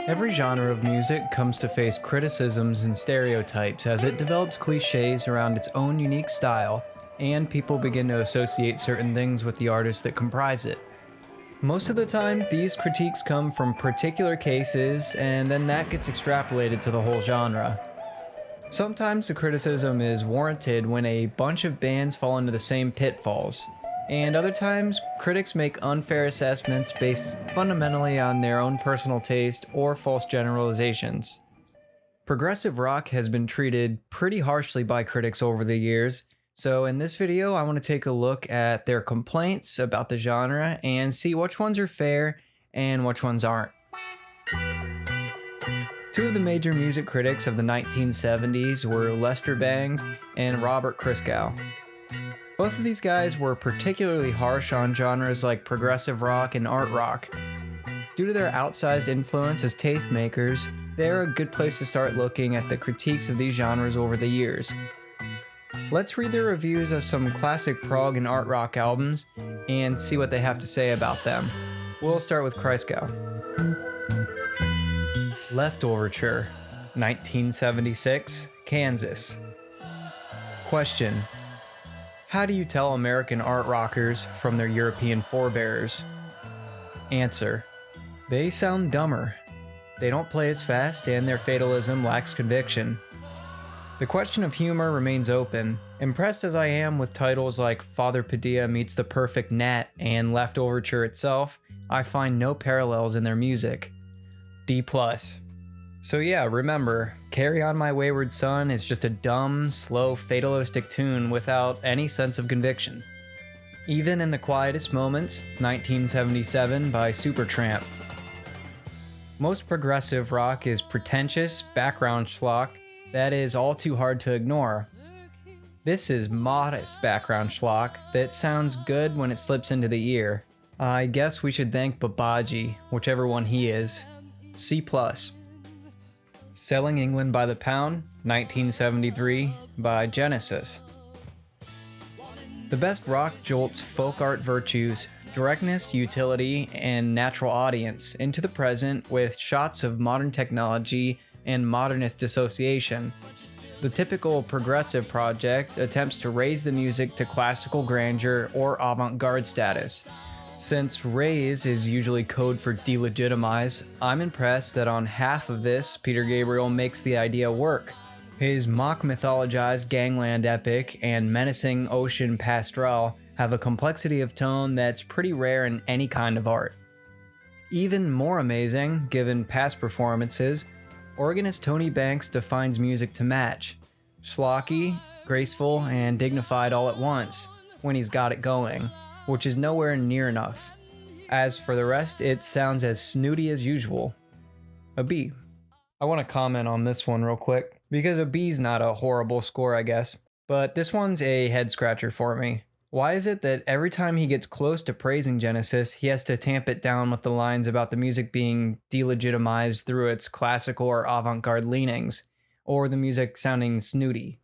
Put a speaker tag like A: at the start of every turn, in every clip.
A: Every genre of music comes to face criticisms and stereotypes as it develops cliches around its own unique style, and people begin to associate certain things with the artists that comprise it. Most of the time, these critiques come from particular cases, and then that gets extrapolated to the whole genre. Sometimes the criticism is warranted when a bunch of bands fall into the same pitfalls, and other times, critics make unfair assessments based fundamentally on their own personal taste or false generalizations. Progressive rock has been treated pretty harshly by critics over the years, so in this video I want to take a look at their complaints about the genre and see which ones are fair and which ones aren't. Two of the major music critics of the 1970s were Lester Bangs and Robert Christgau. Both of these guys were particularly harsh on genres like progressive rock and art rock. Due to their outsized influence as tastemakers, they're a good place to start looking at the critiques of these genres over the years. Let's read their reviews of some classic prog and art rock albums and see what they have to say about them. We'll start with Christgau. Left Overture, 1976, Kansas. Question: how do you tell American art rockers from their European forebears? Answer: they sound dumber. They don't play as fast and their fatalism lacks conviction. The question of humor remains open. Impressed as I am with titles like Father Padilla Meets the Perfect Gnat and Left Overture itself, I find no parallels in their music. D+. So yeah, remember, Carry On My Wayward Son is just a dumb, slow, fatalistic tune without any sense of conviction. Even in the Quietest Moments, 1977 by Supertramp. Most progressive rock is pretentious, background schlock that is all too hard to ignore. This is modest background schlock that sounds good when it slips into the ear. I guess we should thank Babaji, whichever one he is. C+. Selling England by the Pound, 1973, by Genesis. The best rock jolts folk art virtues, directness, utility, and natural audience into the present with shots of modern technology and modernist dissociation. The typical progressive project attempts to raise the music to classical grandeur or avant-garde status. Since raise is usually code for delegitimize, I'm impressed that on half of this, Peter Gabriel makes the idea work. His mock-mythologized gangland epic and menacing ocean pastoral have a complexity of tone that's pretty rare in any kind of art. Even more amazing, given past performances, organist Tony Banks defines music to match. Schlocky, graceful, and dignified all at once, when he's got it going, which is nowhere near enough. As for the rest, it sounds as snooty as usual. A B. I want to comment on this one real quick, because a B's not a horrible score, I guess, but this one's a head scratcher for me. Why is it that every time he gets close to praising Genesis, he has to tamp it down with the lines about the music being delegitimized through its classical or avant-garde leanings, or the music sounding snooty?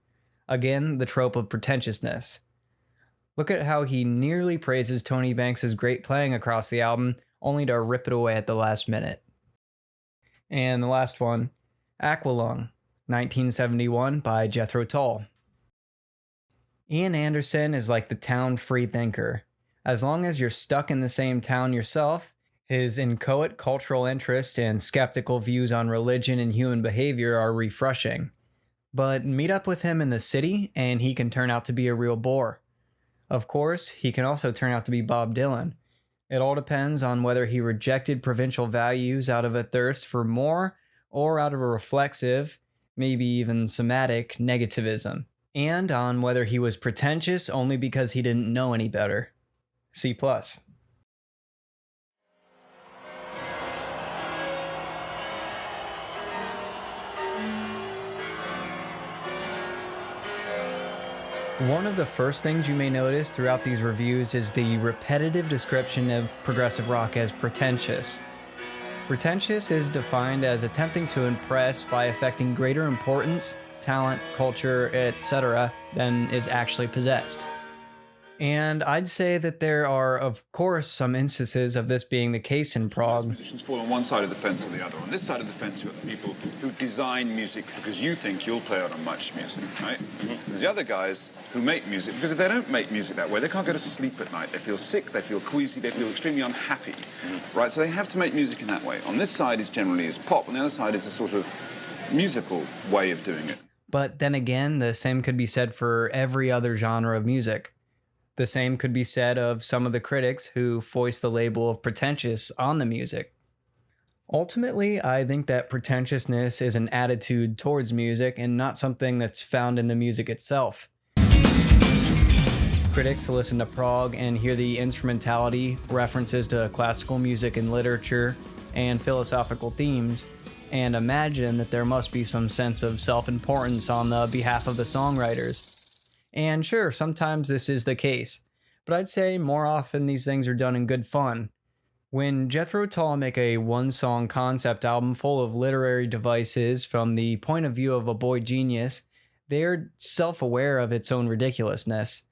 A: Again, the trope of pretentiousness. Look at how he nearly praises Tony Banks' great playing across the album, only to rip it away at the last minute. And the last one, Aqualung, 1971 by Jethro Tull. Ian Anderson is like the town freethinker. As long as you're stuck in the same town yourself, his inchoate cultural interest and skeptical views on religion and human behavior are refreshing. But meet up with him in the city and he can turn out to be a real bore. Of course, he can also turn out to be Bob Dylan. It all depends on whether he rejected provincial values out of a thirst for more or out of a reflexive, maybe even somatic, negativism. And on whether he was pretentious only because he didn't know any better. C+. One of the first things you may notice throughout these reviews is the repetitive description of progressive rock as pretentious. Pretentious is defined as attempting to impress by affecting greater importance, talent, culture, etc. than is actually possessed. And I'd say that there are, of course, some instances of this being the case in Prog.
B: Musicians fall on one side of the fence or the other. On this side of the fence, you've got the people who design music because you think you'll play out on much music, right? There's the other guys who make music because if they don't make music that way, they can't go to sleep at night. They feel sick, they feel queasy, they feel extremely unhappy, right? So they have to make music in that way. On this side is generally is pop, on the other side is a sort of musical way of doing it.
A: But then again, the same could be said for every other genre of music. The same could be said of some of the critics who foist the label of pretentious on the music. Ultimately, I think that pretentiousness is an attitude towards music and not something that's found in the music itself. Critics listen to Prog and hear the instrumentality, references to classical music and literature, and philosophical themes, and imagine that there must be some sense of self-importance on the behalf of the songwriters. And sure, sometimes this is the case, but I'd say more often these things are done in good fun. When Jethro Tull make a one-song concept album full of literary devices from the point of view of a boy genius, they're self-aware of its own ridiculousness,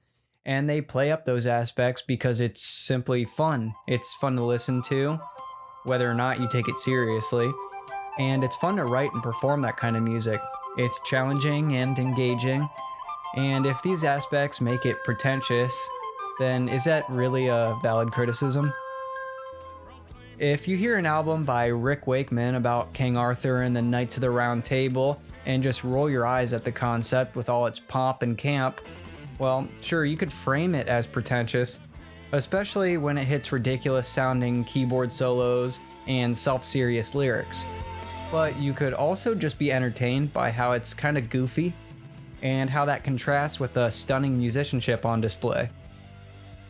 A: and they play up those aspects because it's simply fun. It's fun to listen to, whether or not you take it seriously, and it's fun to write and perform that kind of music. It's challenging and engaging. And if these aspects make it pretentious, then is that really a valid criticism? If you hear an album by Rick Wakeman about King Arthur and the Knights of the Round Table and just roll your eyes at the concept with all its pomp and camp, well, sure, you could frame it as pretentious, especially when it hits ridiculous sounding keyboard solos and self-serious lyrics. But you could also just be entertained by how it's kind of goofy and how that contrasts with the stunning musicianship on display.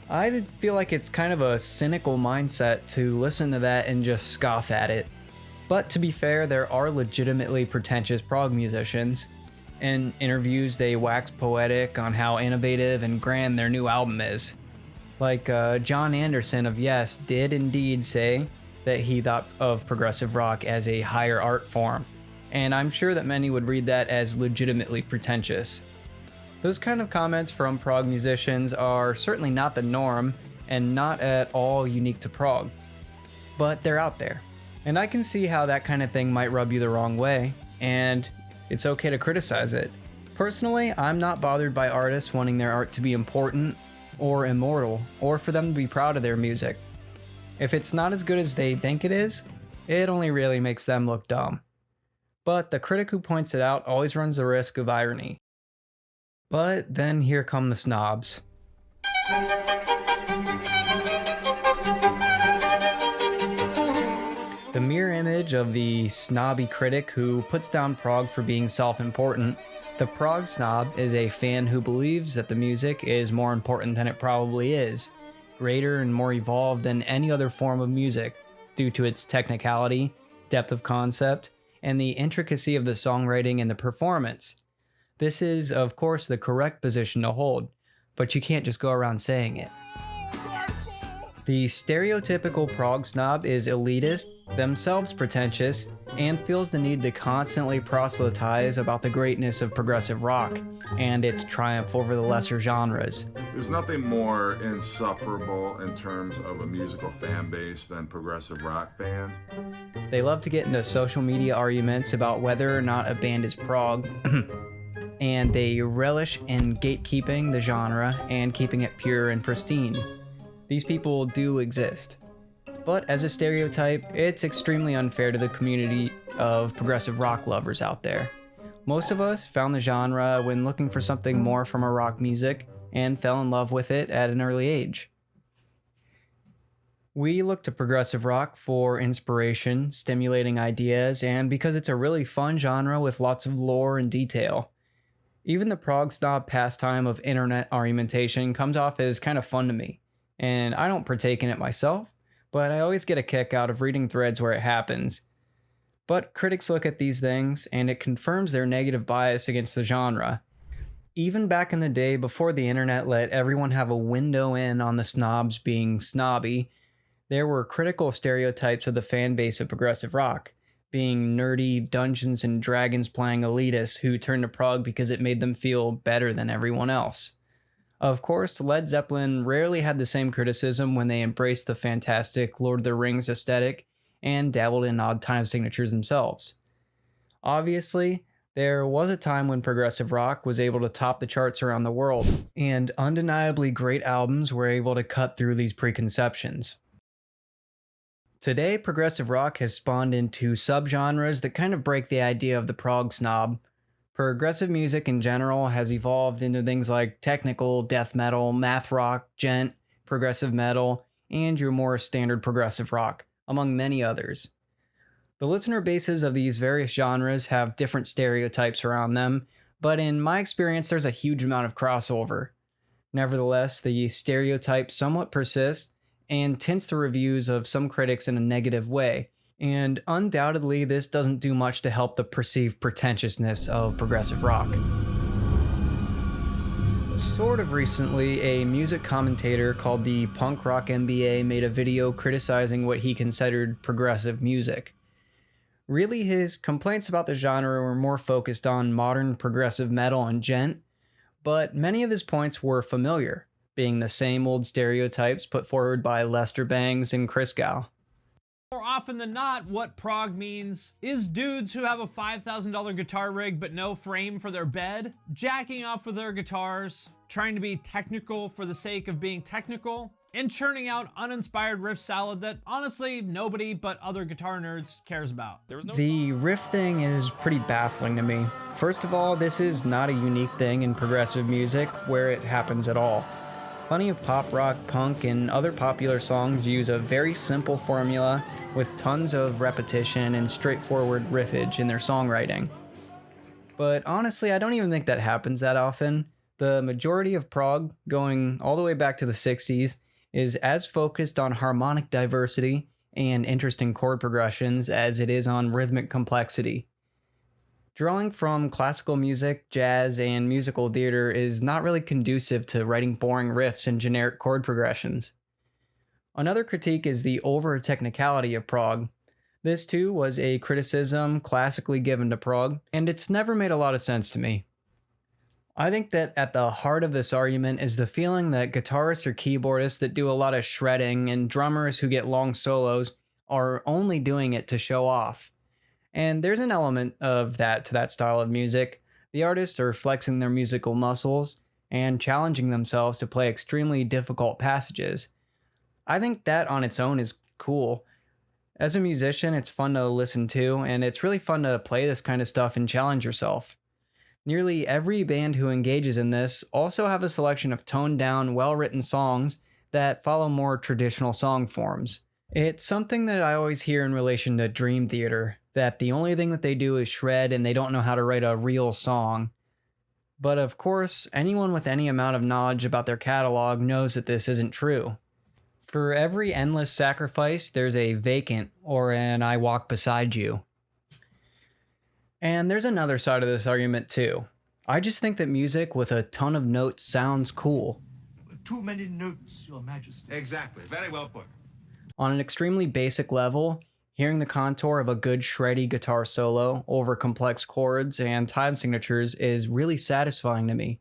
A: I feel like it's kind of a cynical mindset to listen to that and just scoff at it. But to be fair, there are legitimately pretentious prog musicians. In interviews, they wax poetic on how innovative and grand their new album is. Like John Anderson of Yes did indeed say that he thought of progressive rock as a higher art form. And I'm sure that many would read that as legitimately pretentious. Those kind of comments from prog musicians are certainly not the norm and not at all unique to prog. But they're out there. And I can see how that kind of thing might rub you the wrong way, and it's okay to criticize it. Personally, I'm not bothered by artists wanting their art to be important or immortal, or for them to be proud of their music. If it's not as good as they think it is, it only really makes them look dumb. But the critic who points it out always runs the risk of irony. But then here come the snobs. The mirror image of the snobby critic who puts down prog for being self-important, the prog snob is a fan who believes that the music is more important than it probably is, greater and more evolved than any other form of music, due to its technicality, depth of concept, and the intricacy of the songwriting and the performance. This is, of course, the correct position to hold, but you can't just go around saying it. The stereotypical prog snob is elitist, themselves pretentious, and feels the need to constantly proselytize about the greatness of progressive rock and its triumph over the lesser genres.
C: There's nothing more insufferable in terms of a musical fan base than progressive rock fans.
A: They love to get into social media arguments about whether or not a band is prog, and they relish in gatekeeping the genre and keeping it pure and pristine. These people do exist. But as a stereotype, it's extremely unfair to the community of progressive rock lovers out there. Most of us found the genre when looking for something more from our rock music and fell in love with it at an early age. We look to progressive rock for inspiration, stimulating ideas, and because it's a really fun genre with lots of lore and detail. Even the prog snob pastime of internet argumentation comes off as kind of fun to me, and I don't partake in it myself, but I always get a kick out of reading threads where it happens. But critics look at these things, and it confirms their negative bias against the genre. Even back in the day before the internet let everyone have a window in on the snobs being snobby, there were critical stereotypes of the fan base of progressive rock, being nerdy Dungeons and Dragons playing elitists who turned to prog because it made them feel better than everyone else. Of course, Led Zeppelin rarely had the same criticism when they embraced the fantastic Lord of the Rings aesthetic and dabbled in odd time signatures themselves. Obviously, there was a time when progressive rock was able to top the charts around the world, and undeniably great albums were able to cut through these preconceptions. Today, progressive rock has spawned into subgenres that kind of break the idea of the prog snob. Progressive music in general has evolved into things like technical, death metal, math rock, gent, progressive metal, and your more standard progressive rock, among many others. The listener bases of these various genres have different stereotypes around them, but in my experience there's a huge amount of crossover. Nevertheless, the stereotype somewhat persists and tints the reviews of some critics in a negative way, and undoubtedly this doesn't do much to help the perceived pretentiousness of progressive rock. Sort of recently, a music commentator called the Punk Rock MBA made a video criticizing what he considered progressive music. Really, his complaints about the genre were more focused on modern progressive metal and gent, but many of his points were familiar, being the same old stereotypes put forward by Lester Bangs and Christgau.
D: More often than not, what prog means is dudes who have a $5,000 guitar rig but no frame for their bed, jacking off with their guitars, trying to be technical for the sake of being technical, and churning out uninspired riff salad that honestly nobody but other guitar nerds cares about.
A: The riff thing is pretty baffling to me. First of all, this is not a unique thing in progressive music where it happens at all. Plenty of pop rock, punk, and other popular songs use a very simple formula with tons of repetition and straightforward riffage in their songwriting. But honestly, I don't even think that happens that often. The majority of prog, going all the way back to the 60s, is as focused on harmonic diversity and interesting chord progressions as it is on rhythmic complexity. Drawing from classical music, jazz, and musical theater is not really conducive to writing boring riffs and generic chord progressions. Another critique is the over-technicality of prog. This too was a criticism classically given to prog, and it's never made a lot of sense to me. I think that at the heart of this argument is the feeling that guitarists or keyboardists that do a lot of shredding and drummers who get long solos are only doing it to show off. And there's an element of that to that style of music. The artists are flexing their musical muscles and challenging themselves to play extremely difficult passages. I think that on its own is cool. As a musician, it's fun to listen to, and it's really fun to play this kind of stuff and challenge yourself. Nearly every band who engages in this also have a selection of toned-down, well-written songs that follow more traditional song forms. It's something that I always hear in relation to Dream Theater, that the only thing that they do is shred and they don't know how to write a real song. But of course, anyone with any amount of knowledge about their catalog knows that this isn't true. For every endless sacrifice, there's a vacant or an I walk beside you. And there's another side of this argument too. I just think that music with a ton of notes sounds cool.
E: Too many notes, Your Majesty.
F: Exactly. Very well put.
A: On an extremely basic level, hearing the contour of a good shreddy guitar solo over complex chords and time signatures is really satisfying to me.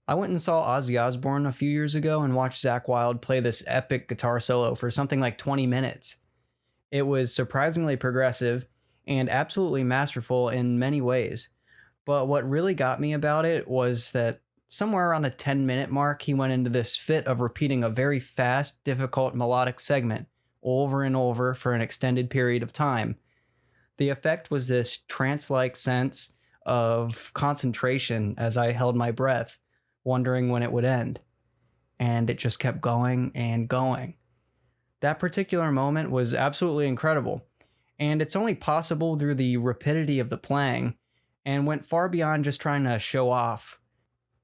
A: I went and saw Ozzy Osbourne a few years ago and watched Zakk Wylde play this epic guitar solo for something like 20 minutes. It was surprisingly progressive and absolutely masterful in many ways, but what really got me about it was that somewhere around the 10-minute mark he went into this fit of repeating a very fast, difficult melodic segment over and over for an extended period of time. The effect was this trance-like sense of concentration as I held my breath, wondering when it would end. And it just kept going and going. That particular moment was absolutely incredible, and it's only possible through the rapidity of the playing, and went far beyond just trying to show off.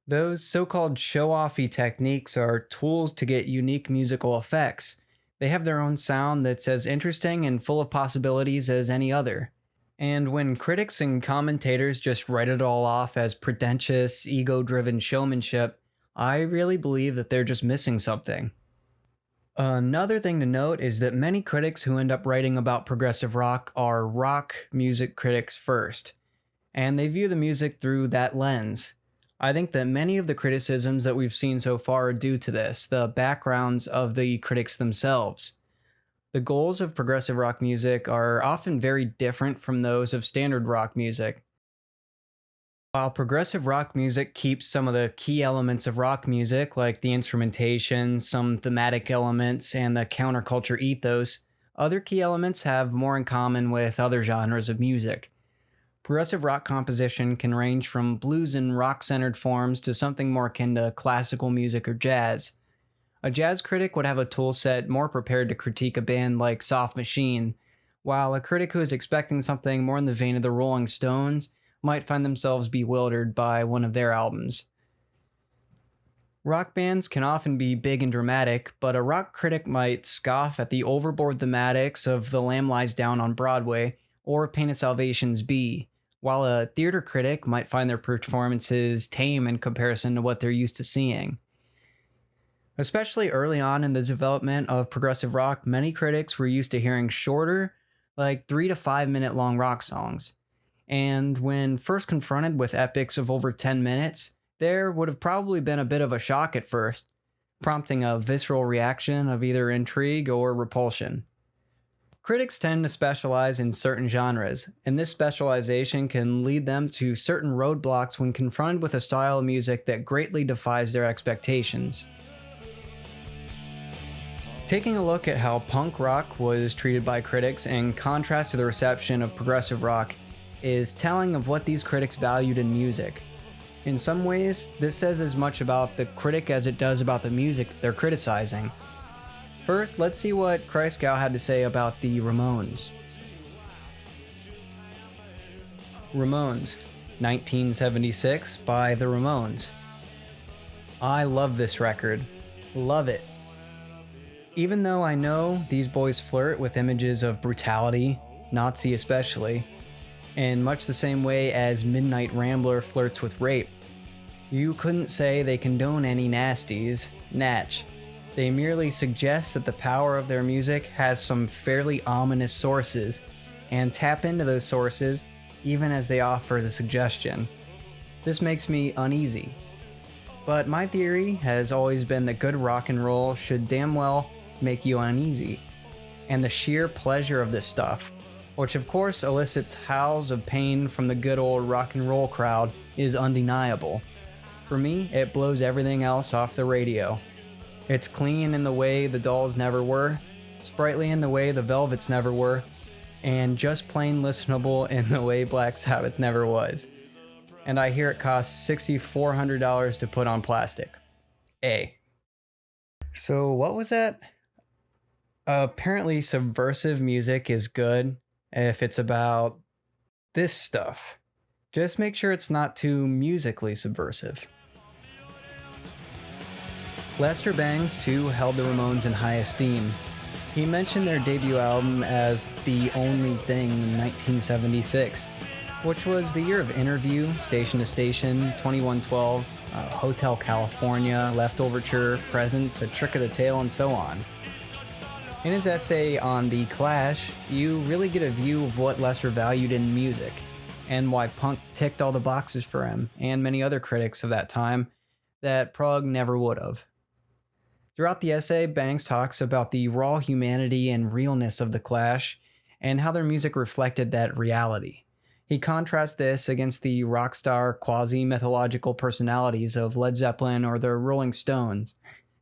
A: Those so-called show-offy techniques are tools to get unique musical effects. They have their own sound that's as interesting and full of possibilities as any other. And when critics and commentators just write it all off as pretentious, ego-driven showmanship, I really believe that they're just missing something. Another thing to note is that many critics who end up writing about progressive rock are rock music critics first, and they view the music through that lens. I think that many of the criticisms that we've seen so far are due to this, the backgrounds of the critics themselves. The goals of progressive rock music are often very different from those of standard rock music. While progressive rock music keeps some of the key elements of rock music, like the instrumentation, some thematic elements, and the counterculture ethos, other key elements have more in common with other genres of music. Progressive rock composition can range from blues and rock-centered forms to something more akin to classical music or jazz. A jazz critic would have a tool set more prepared to critique a band like Soft Machine, while a critic who is expecting something more in the vein of the Rolling Stones might find themselves bewildered by one of their albums. Rock bands can often be big and dramatic, but a rock critic might scoff at the overboard thematics of The Lamb Lies Down on Broadway or Pain of Salvation's Bee, while a theater critic might find their performances tame in comparison to what they're used to seeing. Especially early on in the development of progressive rock, many critics were used to hearing shorter, like 3 to 5 minute long rock songs. And when first confronted with epics of over 10 minutes, there would have probably been a bit of a shock at first, prompting a visceral reaction of either intrigue or repulsion. Critics tend to specialize in certain genres, and this specialization can lead them to certain roadblocks when confronted with a style of music that greatly defies their expectations. Taking a look at how punk rock was treated by critics in contrast to the reception of progressive rock is telling of what these critics valued in music. In some ways, this says as much about the critic as it does about the music they're criticizing. First, let's see what Christgau had to say about the Ramones. Ramones, 1976 by the Ramones. I love this record. Love it. Even though I know these boys flirt with images of brutality, Nazi especially, in much the same way as Midnight Rambler flirts with rape, you couldn't say they condone any nasties, natch. They merely suggest that the power of their music has some fairly ominous sources, and tap into those sources even as they offer the suggestion. This makes me uneasy. But my theory has always been that good rock and roll should damn well make you uneasy. And the sheer pleasure of this stuff, which of course elicits howls of pain from the good old rock and roll crowd, is undeniable. For me, it blows everything else off the radio. It's clean in the way the Dolls never were, sprightly in the way the Velvets never were, and just plain listenable in the way Black Sabbath never was. And I hear it costs $6,400 to put on plastic. So what was that? Apparently subversive music is good if it's about this stuff. Just make sure it's not too musically subversive. Lester Bangs, too, held the Ramones in high esteem. He mentioned their debut album as The Only Thing in 1976, which was the year of Interview, Station to Station, 2112, Hotel California, Leftoverture, Presence, A Trick of the Tail, and so on. In his essay on The Clash, you really get a view of what Lester valued in music, and why punk ticked all the boxes for him, and many other critics of that time, that Prog never would have. Throughout the essay, Banks talks about the raw humanity and realness of The Clash, and how their music reflected that reality. He contrasts this against the rock star, quasi-mythological personalities of Led Zeppelin or the Rolling Stones,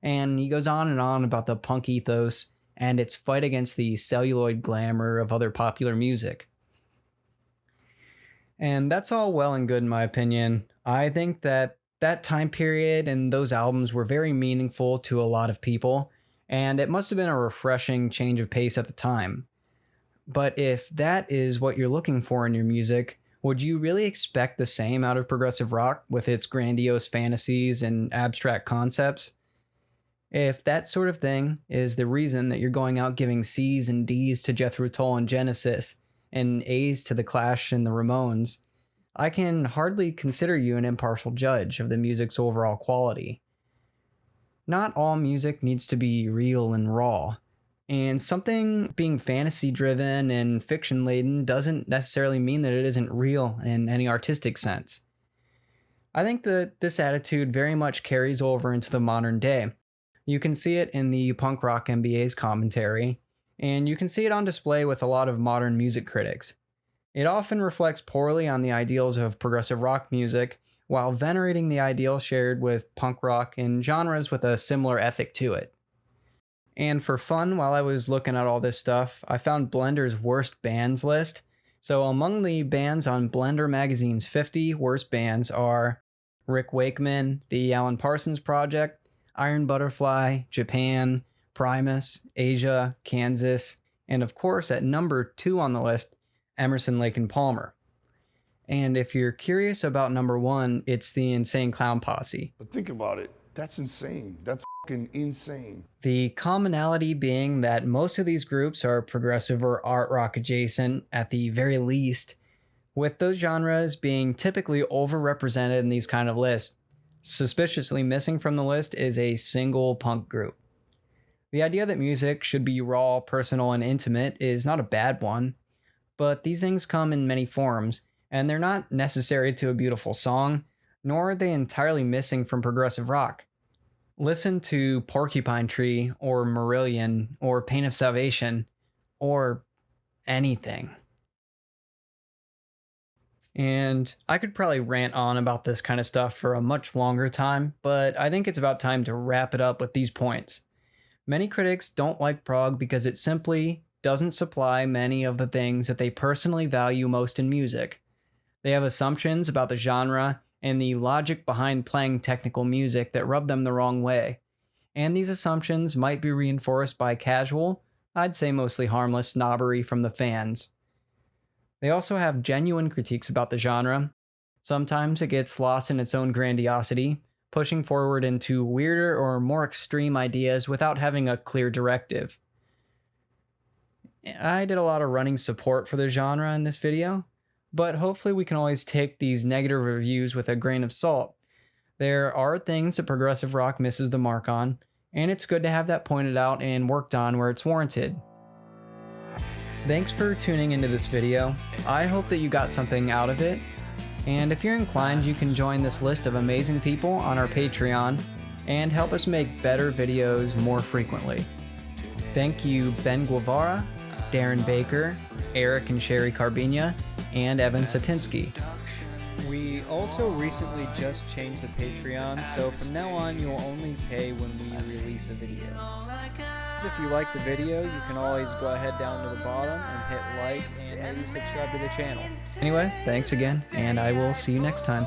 A: and he goes on and on about the punk ethos and its fight against the celluloid glamour of other popular music. And that's all well and good in my opinion. I think that time period and those albums were very meaningful to a lot of people, and it must have been a refreshing change of pace at the time. But if that is what you're looking for in your music, would you really expect the same out of progressive rock with its grandiose fantasies and abstract concepts? If that sort of thing is the reason that you're going out giving C's and D's to Jethro Tull and Genesis, and A's to The Clash and the Ramones, I can hardly consider you an impartial judge of the music's overall quality. Not all music needs to be real and raw, and something being fantasy-driven and fiction-laden doesn't necessarily mean that it isn't real in any artistic sense. I think that this attitude very much carries over into the modern day. You can see it in the punk rock MBA's commentary, and you can see it on display with a lot of modern music critics. It often reflects poorly on the ideals of progressive rock music, while venerating the ideal shared with punk rock and genres with a similar ethic to it. And for fun, while I was looking at all this stuff, I found Blender's worst bands list. So among the bands on Blender Magazine's 50 worst bands are Rick Wakeman, the Alan Parsons Project, Iron Butterfly, Japan, Primus, Asia, Kansas, and of course at number 2 on the list, Emerson, Lake and Palmer. And if you're curious about number 1, it's the Insane Clown Posse.
F: But think about it. That's insane. That's fucking insane.
A: The commonality being that most of these groups are progressive or art rock adjacent at the very least, with those genres being typically overrepresented in these kind of lists. Suspiciously missing from the list is a single punk group. The idea that music should be raw, personal, and intimate is not a bad one, but these things come in many forms, and they're not necessary to a beautiful song, nor are they entirely missing from progressive rock. Listen to Porcupine Tree, or Marillion, or Pain of Salvation, or anything. And I could probably rant on about this kind of stuff for a much longer time, but I think it's about time to wrap it up with these points. Many critics don't like prog because it simply doesn't supply many of the things that they personally value most in music. They have assumptions about the genre and the logic behind playing technical music that rub them the wrong way. And these assumptions might be reinforced by casual, I'd say mostly harmless snobbery from the fans. They also have genuine critiques about the genre. Sometimes it gets lost in its own grandiosity, pushing forward into weirder or more extreme ideas without having a clear directive. I did a lot of running support for the genre in this video, but hopefully we can always take these negative reviews with a grain of salt. There are things that progressive rock misses the mark on, and it's good to have that pointed out and worked on where it's warranted. Thanks for tuning into this video. I hope that you got something out of it, and if you're inclined, you can join this list of amazing people on our Patreon and help us make better videos more frequently. Thank you Ben Guevara, Darren Baker, Eric and Sherry Carbina, and Evan Satinsky. We also recently just changed the Patreon, so from now on you'll only pay when we release a video. If you like the video, you can always go ahead down to the bottom and hit like and maybe subscribe to the channel. Anyway, thanks again, and I will see you next time.